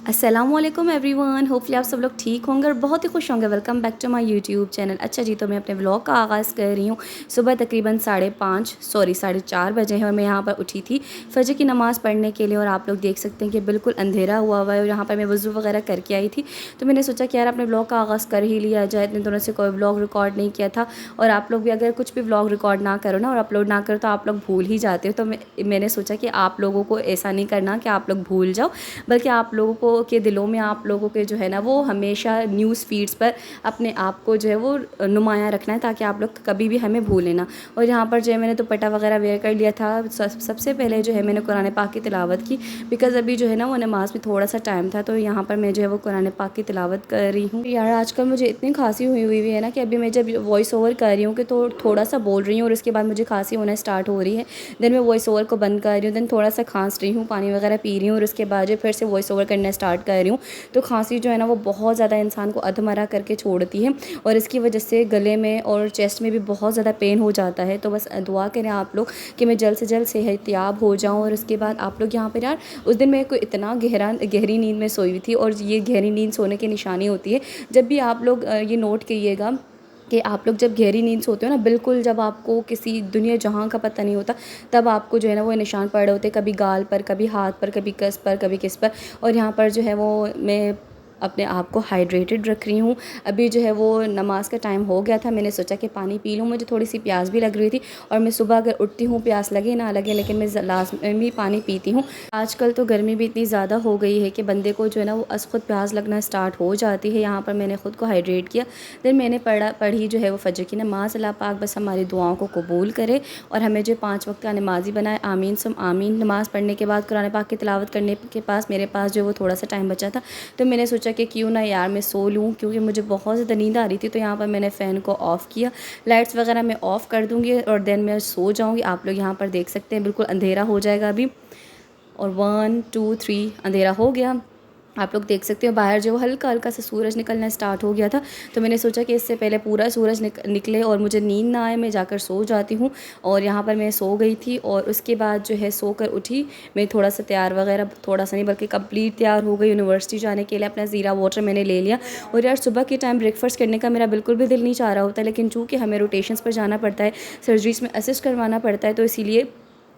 अस्सलामुअलैकुम everyone, hopefully आप सब लोग ठीक होंगे और बहुत ही खुश होंगे। Welcome back to my YouTube channel. अच्छा जी, तो मैं अपने व्लॉग का आगाज़ कर रही हूँ। सुबह तकरीबन 4:30 बजे हैं और मैं यहाँ पर उठी थी फजर की नमाज़ पढ़ने के लिए। और आप लोग देख सकते हैं कि बिल्कुल अंधेरा हुआ हुआ है और यहाँ पर मैं वज़ू वगैरह करके आई थी। तो मैंने सोचा कि यार अपने व्लॉग का आगाज़ कर ही लिया जाए, इतने दिनों से कोई व्लॉग रिकॉर्ड नहीं किया था। और आप लोग भी अगर कुछ भी व्लॉग रिकॉर्ड ना करो ना और अपलोड ना करो तो आप लोग भूल ही जाते हो। तो मैंने सोचा कि आप लोगों को ऐसा नहीं करना कि आप लोग भूल जाओ, बल्कि आप लोगों को के दिलों में आप लोगों के जो है ना वो हमेशा न्यूज़ फीड्स पर अपने आप को जो है वो नुमायाँ रखना है, ताकि आप लोग कभी भी हमें भूलें ना। और यहाँ पर जो है मैंने दुपट्टा वगैरह वेयर कर लिया था। सबसे पहले जो है मैंने कुरान पाक की तिलावत की, बिकॉज़ अभी जो है ना वो नमाज में थोड़ा सा टाइम था। तो यहाँ पर मैं जो है वो कुरान पाक की तिलावत कर रही हूँ। यार आजकल मुझे इतनी खांसी हुई है ना कि अभी मैं जब वॉइस ओवर कर रही हूँ कि तो थोड़ा सा बोल रही हूँ और उसके बाद मुझे खांसी होना स्टार्ट हो रही है। देन मैं वॉइस ओवर को बंद कर रही हूँ, देन थोड़ा सा खांस रही हूँ, पानी वगैरह पी रही हूँ और उसके बाद जो फिर से वॉइस ओवर करना स्टार्ट कर रही हूँ। तो खांसी जो है ना वो बहुत ज़्यादा इंसान को अधमरा करके छोड़ती है और इसकी वजह से गले में और चेस्ट में भी बहुत ज़्यादा पेन हो जाता है। तो बस दुआ करें आप लोग कि मैं जल्द से जल्द सेहतयाब हो जाऊँ। और उसके बाद आप लोग यहाँ पर यार, उस दिन मेरे को इतना गहरी नींद में सोई हुई थी। और ये गहरी नींद सोने की निशानी होती है। जब भी आप लोग ये नोट कीजिएगा कि आप लोग जब गहरी नींद सोते हो ना, बिल्कुल जब आपको किसी दुनिया जहाँ का पता नहीं होता, तब आपको जो है ना वो निशान पड़े होते हैं, कभी गाल पर, कभी हाथ पर, कभी कस पर, कभी किस पर। और यहाँ पर जो है वो मैं अपने आप को हाइड्रेटेड रख रही हूँ। अभी जो है वो नमाज़ का टाइम हो गया था, मैंने सोचा कि पानी पी लूँ। मुझे थोड़ी सी प्यास भी लग रही थी और मैं सुबह अगर उठती हूँ प्यास लगे ना लगे, लेकिन मैं लाजमी पानी पीती हूँ। आजकल तो गर्मी भी इतनी ज़्यादा हो गई है कि बंदे को जो है ना वो खुद प्यास लगना स्टार्ट हो जाती है। यहाँ पर मैंने ख़ुद को हाइड्रेट किया। देन मैंने पढ़ी जो है वो फजर की नमाज़। अल्लाह पाक बस हमारी दुआओं को कबूल करे और हमें जो 5 वक्त का नमाजी बनाए। आमीन सुम आमीन। नमाज़ पढ़ने के बाद कुरान पाक की तिलावत करने के पास मेरे पास जो है वो थोड़ा सा टाइम बचा था, तो मैंने सोचा कि क्यों ना यार मैं सो लूँ, क्योंकि मुझे बहुत ज़्यादा नींद आ रही थी। तो यहाँ पर मैंने फ़ैन को ऑफ़ किया, लाइट्स वगैरह मैं ऑफ़ कर दूँगी और देन मैं सो जाऊँगी। आप लोग यहाँ पर देख सकते हैं बिल्कुल अंधेरा हो जाएगा अभी, और 1 2 3 अंधेरा हो गया। आप लोग देख सकते हो बाहर जो हल्का हल्का सा सूरज निकलना स्टार्ट हो गया था। तो मैंने सोचा कि इससे पहले पूरा सूरज निकले और मुझे नींद ना आए, मैं जाकर सो जाती हूँ। और यहाँ पर मैं सो गई थी और उसके बाद जो है सोकर उठी। मैं थोड़ा सा तैयार वगैरह, थोड़ा सा नहीं बल्कि कंप्लीट तैयार हो गई यूनिवर्सिटी जाने के लिए। अपना ज़ीरा वाटर मैंने ले लिया। और यार सुबह के टाइम ब्रेकफास्ट करने का मेरा बिल्कुल भी दिल नहीं चाह रहा होता, लेकिन चूँकि हमें रोटेशंस पर जाना पड़ता है, सर्जरीज़ में असिस्ट करवाना पड़ता है, तो इसीलिए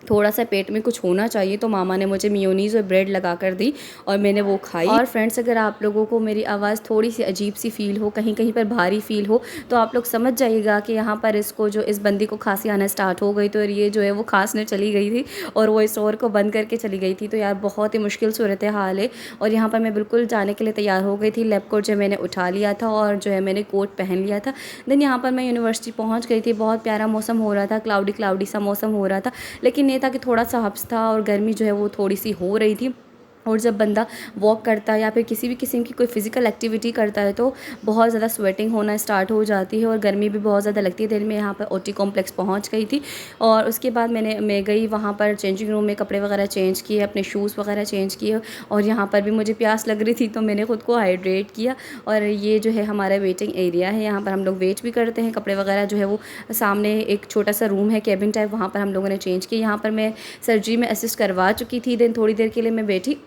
थोड़ा सा पेट में कुछ होना चाहिए। तो मामा ने मुझे मेयोनीज़ और ब्रेड लगा कर दी और मैंने वो खाई। और फ्रेंड्स, अगर आप लोगों को मेरी आवाज़ थोड़ी सी अजीब सी फ़ील हो, कहीं कहीं पर भारी फ़ील हो, तो आप लोग समझ जाइएगा कि यहाँ पर इसको जो इस बंदी को खांसी आना स्टार्ट हो गई। तो ये जो है वो खांसने चली गई थी और वो स्टोर को बंद करके चली गई थी। तो यार बहुत ही मुश्किल सूरत हाल है। और यहाँ पर मैं बिल्कुल जाने के लिए तैयार हो गई थी। लैब कोट जो मैंने उठा लिया था और जो है मैंने कोट पहन लिया था। देन यहाँ पर मैं यूनिवर्सिटी पहुँच गई थी। बहुत प्यारा मौसम हो रहा था, क्लाउडी सा मौसम हो रहा था, लेकिन ये था कि थोड़ा सा हब्स था और गर्मी जो है वो थोड़ी सी हो रही थी। और जब बंदा वॉक करता है या फिर किसी भी किस्म की कोई फ़िज़िकल एक्टिविटी करता है तो बहुत ज़्यादा स्वेटिंग होना स्टार्ट हो जाती है और गर्मी भी बहुत ज़्यादा लगती है। देर में यहाँ पर ओटी कॉम्प्लेक्स पहुँच गई थी और उसके बाद मैं गई वहाँ पर चेंजिंग रूम में, कपड़े वगैरह चेंज किए, अपने शूज़ वगैरह चेंज किए। और यहाँ पर भी मुझे प्यास लग रही थी तो मैंने ख़ुद को हाइड्रेट किया। और ये जो है हमारा वेटिंग एरिया है, यहाँ पर हम लोग वेट भी करते हैं। कपड़े वगैरह जो है वो सामने एक छोटा सा रूम है, केबिन टाइप, वहाँ पर हम लोगों ने चेंज किया। यहाँ पर मैं सर्जरी में असिस्ट करवा चुकी थी। देन थोड़ी देर के लिए मैं बैठी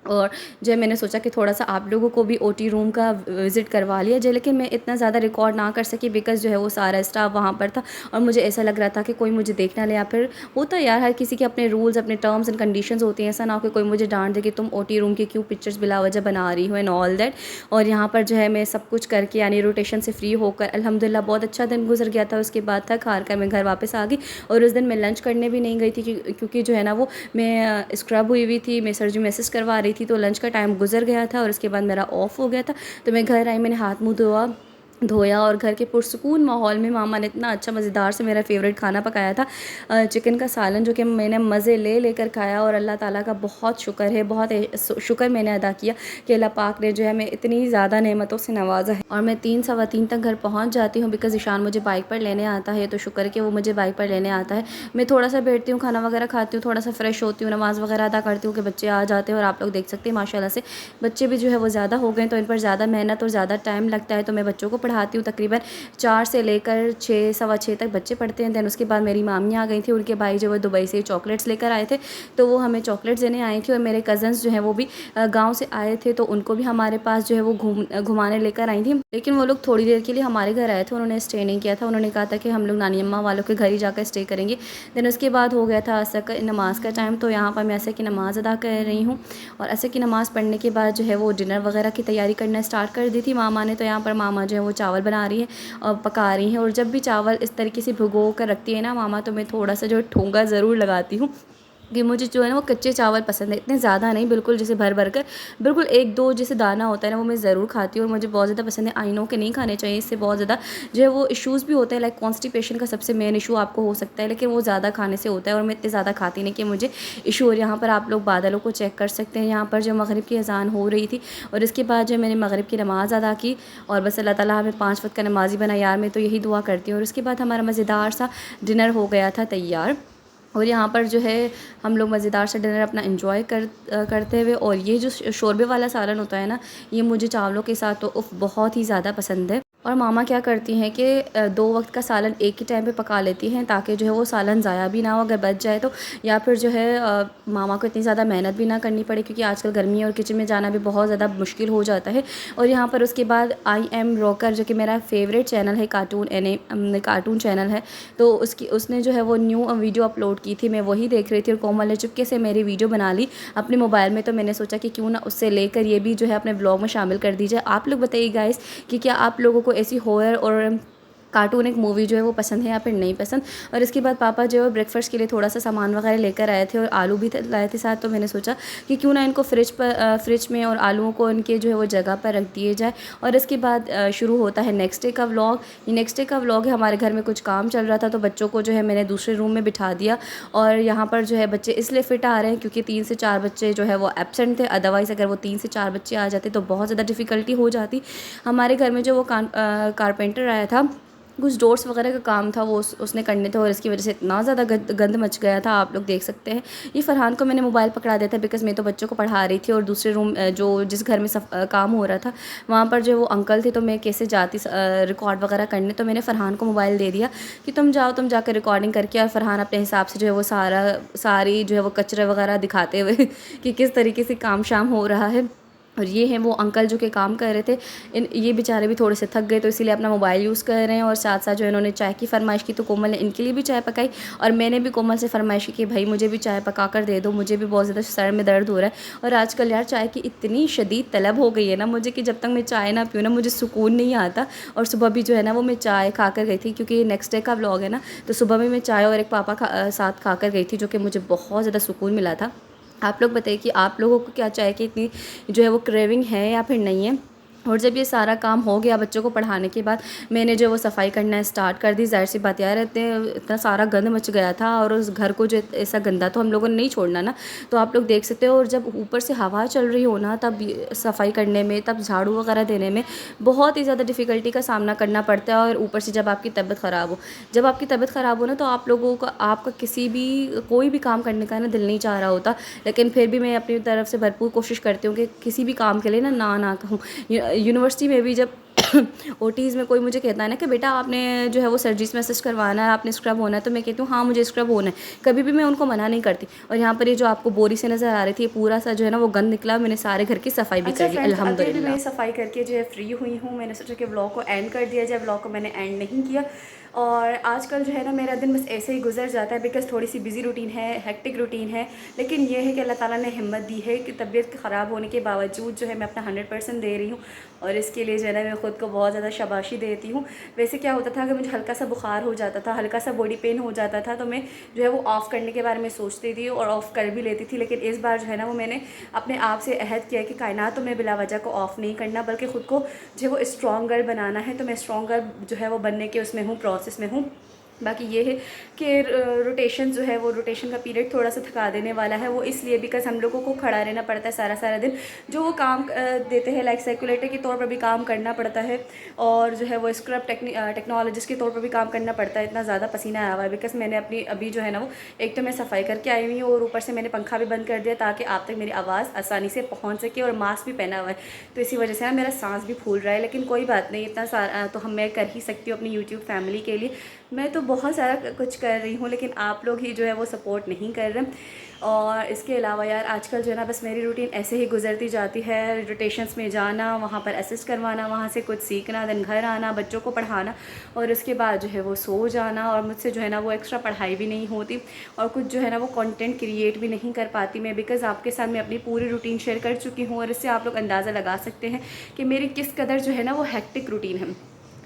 और जो है मैंने सोचा कि थोड़ा सा आप लोगों को भी ओटी रूम का विज़िट करवा लिया जाए, लेकिन मैं इतना ज़्यादा रिकॉर्ड ना कर सकी बिकॉज़ जो है वो सारा स्टाफ वहाँ पर था और मुझे ऐसा लग रहा था कि कोई मुझे देख ना ले। या फिर होता है यार, हर किसी के अपने रूल्स, अपने टर्म्स एंड कंडीशंस होते हैं। ऐसा ना हो कि कोई मुझे डांट दे कि तुम ओटी रूम की क्यों पिक्चर्स बिला वजह बना रही हो एंड ऑल दैट। और यहाँ पर जो है मैं सब कुछ करके यानी रोटेशन से फ्री होकर अल्हम्दुलिल्लाह बहुत अच्छा दिन गुजर गया था। उसके बाद थक हार कर मैं घर वापस आ गई। और उस दिन मैं लंच करने भी नहीं गई थी क्योंकि जो है ना वो मैं स्क्रब हुई थी, मैं सर्जरी में असिस्ट करवा रही थी, तो लंच का टाइम गुजर गया था और उसके बाद मेरा ऑफ हो गया था। तो मैं घर आई, मैंने हाथ मुँह धोया और घर के पुरसुकून माहौल में मामा ने इतना अच्छा मज़ेदार से मेरा फेवरेट खाना पकाया था, चिकन का सालन, जो कि मैंने मज़े लेकर खाया। और अल्लाह ताला का बहुत शुक्र है, बहुत शुक्र मैंने अदा किया कि अल्लाह पाक ने जो है मैं इतनी ज़्यादा नेमतों से नवाजा है। और मैं 3 सवा 3 तक घर पहुंच जाती हूँ बिकॉज़ ईशान मुझे बाइक पर लेने आता है, तो शुक्र है कि वो मुझे बाइक पर लेने आता है। मैं थोड़ा सा बैठती हूँ, खाना वगैरह खाती हूँ, थोड़ा सा फ्रेश होती हूँ, नमाज़ वगैरह अदा करती हूँ कि बच्चे आ जाते हैं। और आप लोग देख सकते हैं माशाल्लाह से बच्चे भी जो है वो ज़्यादा हो गए, तो इन पर ज़्यादा मेहनत और ज़्यादा टाइम लगता है। तो मैं बच्चों को पढ़ाती हूँ। तकरीबन 4 से लेकर 6 सवा 6 तक बच्चे पढ़ते हैं। दैन उसके बाद मेरी मामी आ गई थी, उनके भाई जो वो दुबई से चॉकलेट्स लेकर आए थे, तो वो हमें चॉकलेट्स देने आई थी। और मेरे कज़न्स जो हैं वो भी गाँव से आए थे, तो उनको भी हमारे पास जो है वो घुमाने लेकर आई थी। लेकिन वो लोग थोड़ी देर के लिए हमारे घर आए थे, उन्होंने स्टे नहीं किया था। उन्होंने कहा था कि हम लोग नानी अम्मा वालों के घर ही जाकर स्टे करेंगे। दैन उसके बाद हो गया था असर का नमाज़ का टाइम, तो यहाँ पर मैं असर की नमाज़ अदा कर रही हूँ। और असर की नमाज़ पढ़ने के बाद जो है वो डिनर वगैरह की तैयारी करना स्टार्ट कर दी थी मामा ने। तो यहाँ पर मामा जो है वो चावल बना रही है और पका रही हैं। और जब भी चावल इस तरीके से भिगो कर रखती है ना मामा, तो मैं थोड़ा सा जो है ठोंगा ज़रूर लगाती हूँ कि मुझे जो है ना वो कच्चे चावल पसंद है, इतने ज़्यादा नहीं, बिल्कुल जैसे भर भर कर, बिल्कुल 1-2 जैसे दाना होता है ना वो मैं ज़रूर खाती हूँ और मुझे बहुत ज़्यादा पसंद है। आई नो कि नहीं खाने चाहिए, इससे बहुत ज़्यादा जो है वो इश्यूज़ भी होते हैं, लाइक कॉन्स्टिपेशन का सबसे मेन इशू आपको हो सकता है, लेकिन वो ज़्यादा खाने से होता है और मैं इतने ज़्यादा खाती नहीं कि मुझे इशू। और यहाँ पर आप लोग बादलों को चेक कर सकते हैं, यहाँ पर जो मगरिब की अज़ान हो रही थी और इसके बाद जो मैंने मगरिब की नमाज़ अदा की। और बस अल्लाह ताला हमें 5 वक्त का नमाज़ी बना यार, मैं तो यही दुआ करती हूँ। और उसके बाद हमारा मज़ेदार सा डिनर हो गया था तैयार। और यहाँ पर जो है हम लोग मज़ेदार सा डिनर अपना एंजॉय करते हुए, और ये जो शोरबे वाला सालन होता है ना, ये मुझे चावलों के साथ तो बहुत ही ज़्यादा पसंद है। और मामा क्या करती हैं कि 2 वक्त का सालन एक ही टाइम पे पका लेती हैं, ताकि जो है वो सालन ज़ाया भी ना हो अगर बच जाए तो, या फिर जो है मामा को इतनी ज़्यादा मेहनत भी ना करनी पड़े, क्योंकि आजकल गर्मी है और किचन में जाना भी बहुत ज़्यादा मुश्किल हो जाता है। और यहाँ पर उसके बाद आई एम रॉकर, जो कि मेरा फेवरेट चैनल है, कार्टून चैनल है, तो उसने जो है वो न्यू वीडियो अपलोड की थी, मैं वही देख रही थी। और कोमल ने चुपके से मेरी वीडियो बना ली अपने मोबाइल में, तो मैंने सोचा कि क्यों ना उससे लेकर ये भी जो है अपने ब्लॉग में शामिल कर दी जाए। आप लोग बताइए गाइस कि क्या आप लोगों को ऐसी हॉरर और कार्टून एक मूवी जो है वो पसंद है या फिर नहीं पसंद। और इसके बाद पापा जो है ब्रेकफास्ट के लिए थोड़ा सा सामान वगैरह लेकर आए थे और आलू भी लाए थे साथ, तो मैंने सोचा कि क्यों ना इनको फ्रिज में और आलूओं को इनके जो है वो जगह पर रख दिए जाए। और इसके बाद शुरू होता है नेक्स्ट डे का व्लॉग। ये नेक्स्ट डे का व्लॉग है, हमारे घर में कुछ काम चल रहा था, तो बच्चों को जो है मैंने दूसरे रूम में बिठा दिया। और यहाँ पर जो है बच्चे इसलिए फ़िट आ रहे हैं क्योंकि 3 से 4 बच्चे जो है वो एब्सेंट थे, अदरवाइज़ अगर वो 3 से 4 बच्चे आ जाते तो बहुत ज़्यादा डिफ़िकल्टी हो जाती। हमारे घर में जो वो कारपेंटर आया था, कुछ डोर्स वगैरह का काम था, वो उसने करने थे, और इसकी वजह से इतना ज़्यादा गंद मच गया था, आप लोग देख सकते हैं। ये फ़रहान को मैंने मोबाइल पकड़ा दिया था बिकॉज़ मैं तो बच्चों को पढ़ा रही थी, और दूसरे रूम जो जिस घर में काम हो रहा था वहाँ पर जो वो अंकल थे, तो मैं कैसे जाती रिकॉर्ड वगैरह करने, तो मैंने फ़रहान को मोबाइल दे दिया कि तुम जाकर रिकॉर्डिंग करके। और फ़रहान अपने हिसाब से जो है वो सारी जो है वो कचरे वगैरह दिखाते हुए कि किस तरीके से काम शाम हो रहा है। और ये हैं वो अंकल जो कि काम कर रहे थे, ये बेचारे भी थोड़े से थक गए, तो इसीलिए अपना मोबाइल यूज़ कर रहे हैं। और साथ साथ जो इन्होंने चाय की फ़रमाइश की, तो कोमल ने इनके लिए भी चाय पकाई, और मैंने भी कोमल से फ़रमाइश की कि भाई मुझे भी चाय पका कर दे दो, मुझे भी बहुत ज़्यादा सर में दर्द हो रहा है। और आजकल यार चाय की इतनी शदीद तलब हो गई है ना मुझे, कि जब तक मैं चाय ना पीऊँ ना मुझे सुकून नहीं आता। और सुबह भी जो है ना वो मैं चाय खा कर गई थी, क्योंकि नेक्स्ट डे का व्लॉग है ना, तो सुबह में मैं चाय और एक पापा साथ खा कर गई थी, जो कि मुझे बहुत ज़्यादा सुकून मिला था। आप लोग बताइए कि आप लोगों को क्या चाय की इतनी जो है वो क्रेविंग है या फिर नहीं है। और जब ये सारा काम हो गया बच्चों को पढ़ाने के बाद, मैंने जो वो सफाई करना स्टार्ट कर दी। ज़ाहिर सी बात यार, इतना सारा गंद मच गया था, और उस घर को जो ऐसा गंदा तो हम लोगों ने नहीं छोड़ना ना, तो आप लोग देख सकते हो। और जब ऊपर से हवा चल रही हो ना, तब सफाई करने में, तब झाड़ू वगैरह देने में बहुत ही ज़्यादा डिफ़िकल्टी का सामना करना पड़ता है। और ऊपर से जब आपकी तबीयत ख़राब हो, ना, तो आप लोगों का आपका कोई भी काम करने का ना दिल नहीं चाह रहा होता। लेकिन फिर भी मैं अपनी तरफ से भरपूर कोशिश करती हूँ कि किसी भी काम के लिए ना कहूँ। यूनिवर्सिटी में भी जब ओटीज़ में कोई मुझे कहता है ना कि बेटा आपने जो है वो सर्जिस मैसेज करवाना है, आपने स्क्रब होना है, तो मैं कहती हूँ हाँ मुझे स्क्रब होना है, कभी भी मैं उनको मना नहीं करती। और यहाँ पर ये जो आपको बोरी से नज़र आ रही थी, ये पूरा सा जो है ना वो गंद निकला, मैंने सारे घर की सफाई भी कर ली अल्हम्दुलिल्लाह। मैं सफाई करके जो है फ्री हुई हूँ, मैंने सोचा कि व्लॉग को एंड कर दिया जाए, व्लॉग को मैंने एंड नहीं किया। और आजकल जो है ना मेरा दिन बस ऐसे ही गुजर जाता है, बिकॉज़ थोड़ी सी बिज़ी रूटीन है, हेक्टिक रूटीन है। लेकिन ये है कि अल्लाह ताला ने हिम्मत दी है कि तबीयत ख़राब होने के बावजूद जो है मैं अपना 100% दे रही हूँ, और इसके लिए जो है ना मैं ख़ुद को बहुत ज़्यादा शाबाशी देती हूँ। वैसे क्या होता था कि मुझे हल्का सा बुखार हो जाता था, हल्का सा बॉडी पेन हो जाता था, तो मैं जो है वो ऑफ़ करने के बारे में सोचती थी और ऑफ़ कर भी लेती थी। लेकिन इस बार जो है ना वो मैंने अपने आप से अहद किया कि कायनात में बिला वजह को ऑफ़ नहीं करना, बल्कि ख़ुद को जो है वो स्ट्रॉन्गर बनाना है। तो मैं स्ट्रॉन्गर जो है वो बनने के उसमें हूँ, प्रोसेस में हूँ। बाकी ये है कि रोटेशन जो है वो रोटेशन का पीरियड थोड़ा सा थका देने वाला है। वो इसलिए बिकॉज हम लोगों को खड़ा रहना पड़ता है सारा सारा दिन, जो वो काम देते हैं लाइक सर्कुलेटर के तौर पर भी काम करना पड़ता है, और जो है वो स्क्रब टेक्नोलॉजिस्ट के तौर पर भी काम करना पड़ता है। इतना ज़्यादा पसीना आया हुआ है बिकॉज मैंने अपनी अभी जो है ना वो एक तो मैं सफाई करके आई हुई हूँ और ऊपर से मैंने पंखा भी बंद कर दिया ताकि आप तक मेरी आवाज़ आसानी से पहुँच सके, और मास्क भी पहना हुआ है, तो इसी वजह से ना मेरा सांस भी फूल रहा है। लेकिन कोई बात नहीं, इतना सारा तो मैं कर ही सकती हूँ अपनी यूट्यूब फैमिली के लिए। मैं तो बहुत सारा कुछ कर रही हूँ, लेकिन आप लोग ही जो है वो सपोर्ट नहीं कर रहे। और इसके अलावा यार आजकल जो है ना बस मेरी रूटीन ऐसे ही गुजरती जाती है, रोटेशंस में जाना, वहाँ पर असिस्ट करवाना, वहाँ से कुछ सीखना, देन घर आना, बच्चों को पढ़ाना, और उसके बाद जो है वो सो जाना। और मुझसे जो है ना वो एक्स्ट्रा पढ़ाई भी नहीं होती, और कुछ जो है ना वो कंटेंट क्रिएट भी नहीं कर पाती मैं, बिकॉज़ आपके साथ मैं अपनी पूरी रूटीन शेयर कर चुकी हूँ, और इससे आप लोग अंदाज़ा लगा सकते हैं कि मेरी किस कदर जो है ना वो हेक्टिक रूटीन है।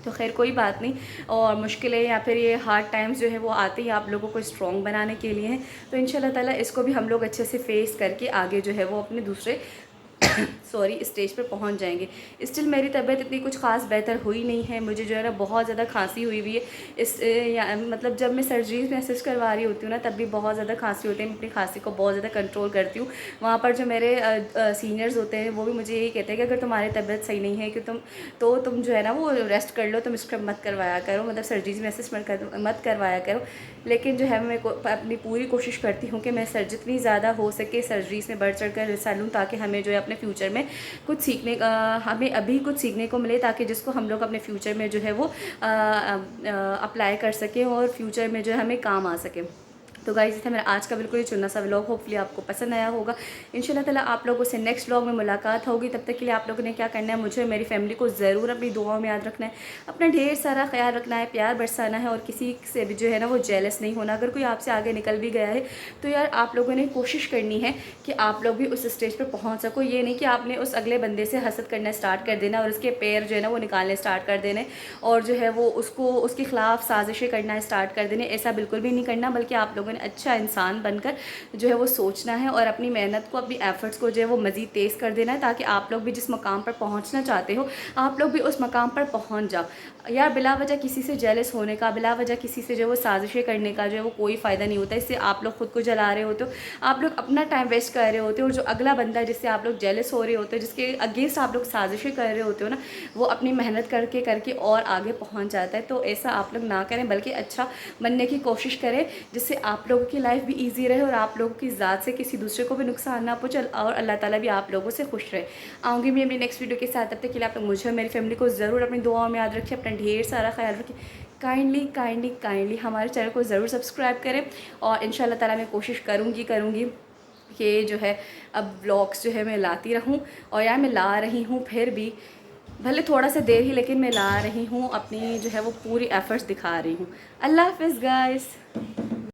तो खैर कोई बात नहीं, और मुश्किलें या फिर ये हार्ड टाइम्स जो है वो आते ही आप लोगों को स्ट्रॉन्ग बनाने के लिए हैं। तो इंशाल्लाह ताला इसको भी हम लोग अच्छे से फेस करके आगे जो है वो अपने दूसरे सॉरी स्टेज पे पहुंच जाएंगे। स्टिल मेरी तबीयत इतनी कुछ ख़ास बेहतर हुई नहीं है, मुझे जो है ना बहुत ज़्यादा खांसी हुई हुई है। मतलब जब मैं सर्जरीज में असिस्ट करवा रही होती हूँ ना तब भी बहुत ज़्यादा खांसी होती है। मैं अपनी खांसी को बहुत ज़्यादा कंट्रोल करती हूँ। वहाँ पर जो मेरे सीनियर्स होते हैं वो भी मुझे यही कहते हैं कि अगर तुम्हारी तबीयत सही नहीं है कि तुम जो है ना वो रेस्ट कर लो, तुम स्क्रब मत करवाया करो, मतलब सर्जरीज में असिस्ट मत करवाया करो। लेकिन जो है मैं अपनी पूरी कोशिश करती हूँ कि मैं जितनी ज़्यादा हो सके सर्जरीज में बढ़ चढ़ कर हिस्सा लूँ, ताकि हमें जो है अपने फ्यूचर में कुछ हमें अभी कुछ सीखने को मिले, ताकि जिसको हम लोग अपने फ्यूचर में जो है वो अप्लाई कर सकें और फ्यूचर में जो है हमें काम आ सके। तो गाइस ये था मेरा आज का बिल्कुल ही चुना सा व्लॉग, होपफुली आपको पसंद आया होगा। इंशाल्लाह ताला आप लोगों से नेक्स्ट व्लॉग में मुलाकात होगी। तब तक के लिए आप लोगों ने क्या करना है, मुझे और मेरी फैमिली को ज़रूर अपनी दुआओं में याद रखना है, अपना ढेर सारा ख्याल रखना है, प्यार बरसाना है, और किसी से भी जो है ना वो जेलस नहीं होना। अगर कोई आपसे आगे निकल भी गया है तो यार आप लोगों ने कोशिश करनी है कि आप लोग भी उस स्टेज पर पहुँच सको। ये नहीं कि आपने उस अगले बंदे से हसद करना स्टार्ट कर देना और उसके पैर जो है ना वो निकालने स्टार्ट कर देने, और जो है वो उसके ख़िलाफ़ साजिशें करना स्टार्ट कर देने। ऐसा बिल्कुल भी नहीं करना, बल्कि आप लोगों ने अच्छा इंसान बनकर जो है वो सोचना है, और अपनी मेहनत को, अपनी एफर्ट्स को जो है वो मज़ीद तेज़ कर देना है, ताकि आप लोग भी जिस मकाम पर पहुंचना चाहते हो आप लोग भी उस मकाम पर पहुंच जाओ। यार बिला वजह किसी से जेलस होने का, बिला वजह किसी से जो है वो साजिशें करने का जो है वो कोई फ़ायदा नहीं होता। इससे आप लोग खुद को जला रहे होते हो, आप लोग अपना टाइम वेस्ट कर रहे होते हो, और जो अगला बंदा है जिससे आप लोग जेलस हो रहे होते हो, जिसके अगेंस्ट आप लोग साजिशें कर रहे होते हो ना, वो अपनी मेहनत करके करके और आगे पहुँच जाता है। तो ऐसा आप लोग ना करें, बल्कि अच्छा बनने की कोशिश करें, जिससे आप लोगों की लाइफ भी ईजी रहे और आप लोगों की ज़ात से किसी दूसरे को भी नुकसान ना पहुँचे, और अल्लाह ताला भी आप लोगों से खुश रहे। आऊँगी मैं अपनी नेक्स्ट वीडियो के साथ, तब तक के लिए आप लोग मुझे और मेरी फैमिली को ज़रूर अपनी दुआओं में याद रखिए, अपना ढेर सारा ख्याल रखिए। काइंडली हमारे चैनल को ज़रूर सब्सक्राइब करें, और इंशाल्लाह ताला मैं कोशिश करूँगी कि जो है अब व्लॉग्स जो है मैं लाती रहूँ। और यार मैं ला रही हूँ, फिर भी भले थोड़ा सा देर ही, लेकिन मैं ला रही हूँ, अपनी जो है वो पूरी एफ़र्ट्स दिखा रही हूँ। अल्लाह हाफ़िज़ गाइस।